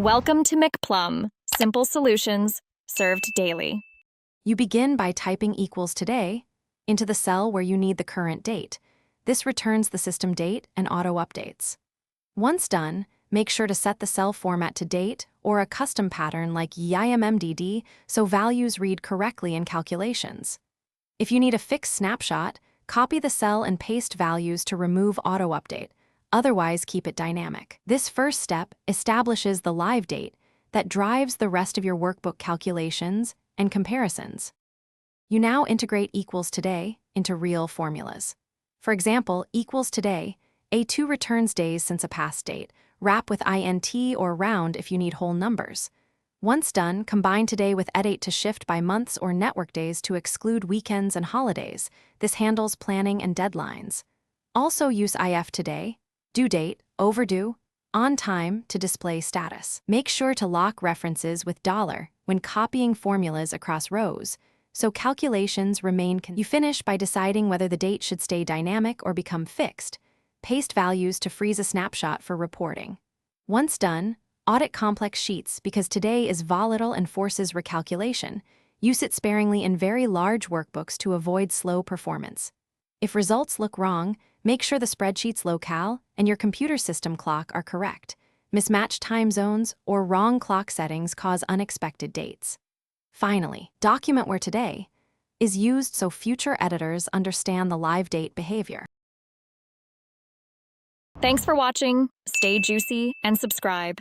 Welcome to McPlum, simple solutions served daily. You begin by typing equals today into the cell where you need the current date. This returns the system date and auto-updates. Once done, make sure to set the cell format to date or a custom pattern like YIMMDD so values read correctly in calculations. If you need a fixed snapshot, copy the cell and paste values to remove auto-update. Otherwise, keep it dynamic. This first step establishes the live date that drives the rest of your workbook calculations and comparisons. You now integrate equals today into real formulas. For example, equals today, A2 returns days since a past date, wrap with INT or round if you need whole numbers. Once done, combine today with edate to shift by months or network days to exclude weekends and holidays. This handles planning and deadlines. Also use IF today, due date, overdue, on time to display status. Make sure to lock references with $ when copying formulas across rows, so calculations remain You finish by deciding whether the date should stay dynamic or become fixed. Paste values to freeze a snapshot for reporting. Once done, audit complex sheets because today is volatile and forces recalculation. Use it sparingly in very large workbooks to avoid slow performance. If results look wrong, make sure the spreadsheet's locale and your computer system clock are correct. Mismatched time zones or wrong clock settings cause unexpected dates. Finally, document where today is used so future editors understand the live date behavior. Thanks for watching. Stay juicy and subscribe.